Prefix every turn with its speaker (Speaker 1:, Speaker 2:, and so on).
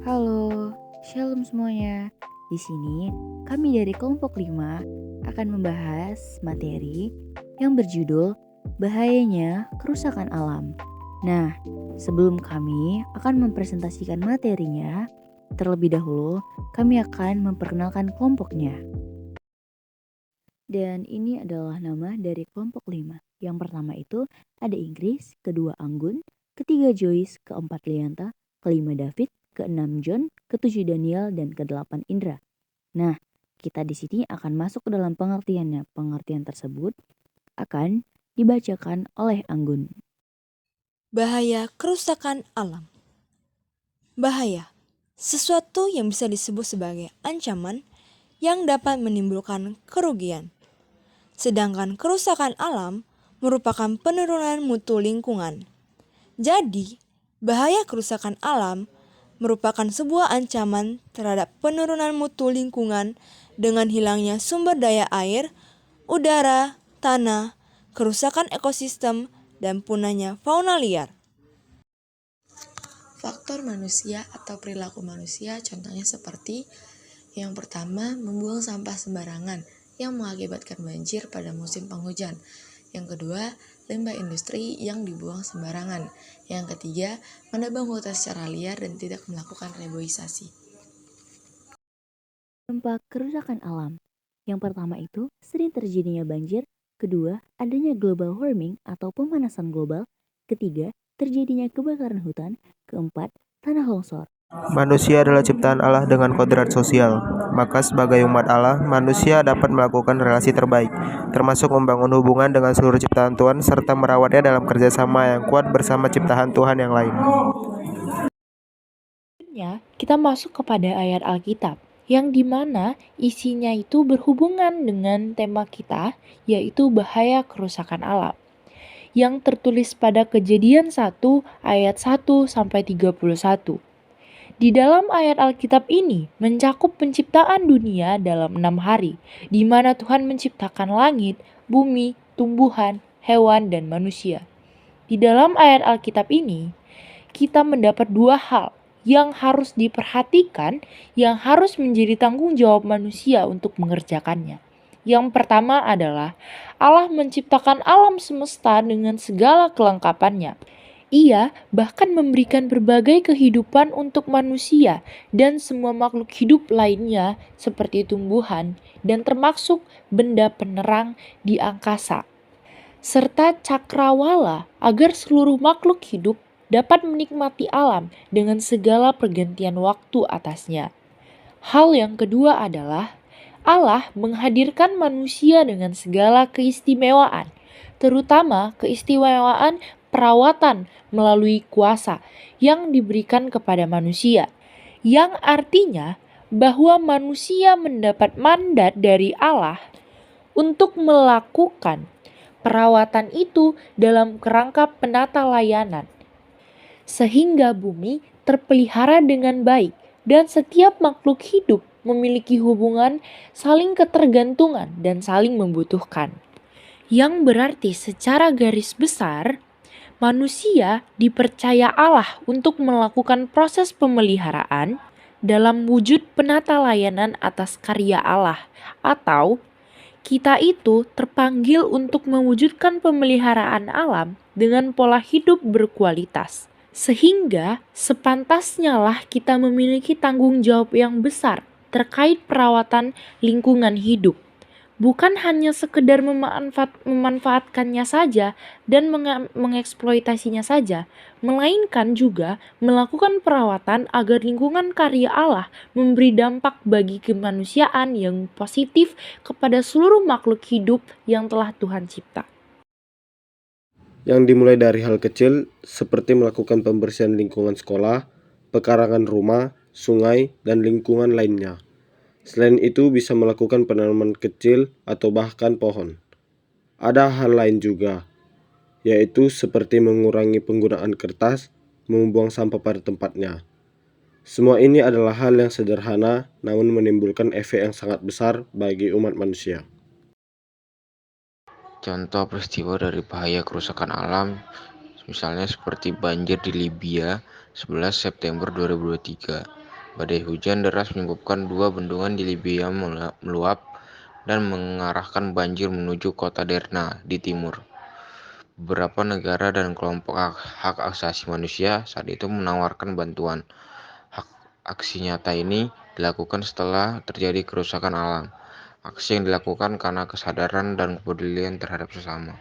Speaker 1: Halo, shalom semuanya. Di sini, kami dari kelompok 5 akan membahas materi yang berjudul Bahayanya Kerusakan Alam. Nah, sebelum kami akan mempresentasikan materinya, terlebih dahulu kami akan memperkenalkan kelompoknya. Dan ini adalah nama dari kelompok 5. Yang pertama itu ada Inggris, kedua Anggun, ketiga Joyce, keempat Lianta, kelima David, keenam John, ketujuh Daniel, dan kedelapan Indra. Nah, kita di sini akan masuk ke dalam pengertiannya. Pengertian tersebut akan dibacakan oleh Anggun.
Speaker 2: Bahaya kerusakan alam. Bahaya, sesuatu yang bisa disebut sebagai ancaman yang dapat menimbulkan kerugian. Sedangkan kerusakan alam merupakan penurunan mutu lingkungan. Jadi, bahaya kerusakan alam merupakan sebuah ancaman terhadap penurunan mutu lingkungan dengan hilangnya sumber daya air, udara, tanah, kerusakan ekosistem, dan punahnya fauna liar.
Speaker 3: Faktor manusia atau perilaku manusia contohnya seperti yang pertama, membuang sampah sembarangan yang mengakibatkan banjir pada musim penghujan. Yang kedua, limbah industri yang dibuang sembarangan. Yang ketiga, menebang hutan secara liar dan tidak melakukan reboisasi.
Speaker 1: Dampak kerusakan alam. Yang pertama itu sering terjadinya banjir, kedua adanya global warming atau pemanasan global, ketiga terjadinya kebakaran hutan, keempat tanah longsor.
Speaker 4: Manusia adalah ciptaan Allah dengan kodrat sosial. Maka sebagai umat Allah, manusia dapat melakukan relasi terbaik, termasuk membangun hubungan dengan seluruh ciptaan Tuhan serta merawatnya dalam kerjasama yang kuat bersama ciptaan Tuhan yang lain.
Speaker 5: Selanjutnya, kita masuk kepada ayat Alkitab, yang dimana isinya itu berhubungan dengan tema kita, yaitu bahaya kerusakan alam. Yang tertulis pada Kejadian 1 ayat 1-31. Di dalam ayat Alkitab ini mencakup penciptaan dunia dalam 6 hari, di mana Tuhan menciptakan langit, bumi, tumbuhan, hewan, dan manusia. Di dalam ayat Alkitab ini, kita mendapat dua hal yang harus diperhatikan, yang harus menjadi tanggung jawab manusia untuk mengerjakannya. Yang pertama adalah Allah menciptakan alam semesta dengan segala kelengkapannya. Ia bahkan memberikan berbagai kehidupan untuk manusia dan semua makhluk hidup lainnya seperti tumbuhan dan termasuk benda penerang di angkasa, serta cakrawala agar seluruh makhluk hidup dapat menikmati alam dengan segala pergantian waktu atasnya. Hal yang kedua adalah Allah menghadirkan manusia dengan segala keistimewaan, terutama keistimewaan perawatan melalui kuasa yang diberikan kepada manusia, yang artinya bahwa manusia mendapat mandat dari Allah untuk melakukan perawatan itu dalam kerangka penata layanan, sehingga bumi terpelihara dengan baik dan setiap makhluk hidup memiliki hubungan saling ketergantungan dan saling membutuhkan. Yang berarti secara garis besar, manusia dipercaya Allah untuk melakukan proses pemeliharaan dalam wujud penata layanan atas karya Allah, atau kita itu terpanggil untuk mewujudkan pemeliharaan alam dengan pola hidup berkualitas. Sehingga sepantasnya lah kita memiliki tanggung jawab yang besar terkait perawatan lingkungan hidup. Bukan hanya sekedar memanfaatkannya saja dan mengeksploitasinya saja, melainkan juga melakukan perawatan agar lingkungan karya Allah memberi dampak bagi kemanusiaan yang positif kepada seluruh makhluk hidup yang telah Tuhan cipta.
Speaker 4: Yang dimulai dari hal kecil seperti melakukan pembersihan lingkungan sekolah, pekarangan rumah, sungai, dan lingkungan lainnya. Selain itu bisa melakukan penanaman kecil atau bahkan pohon. Ada hal lain juga, yaitu seperti mengurangi penggunaan kertas, membuang sampah pada tempatnya. Semua ini adalah hal yang sederhana namun menimbulkan efek yang sangat besar bagi umat manusia.
Speaker 6: Contoh peristiwa dari bahaya kerusakan alam misalnya seperti banjir di Libya 11 September 2023. Badai hujan deras menyebabkan 2 bendungan di Libya meluap dan mengarahkan banjir menuju kota Derna di timur. Beberapa negara dan kelompok hak asasi manusia saat itu menawarkan bantuan. Aksi nyata ini dilakukan setelah terjadi kerusakan alam. Aksi yang dilakukan karena kesadaran dan kepedulian terhadap sesama.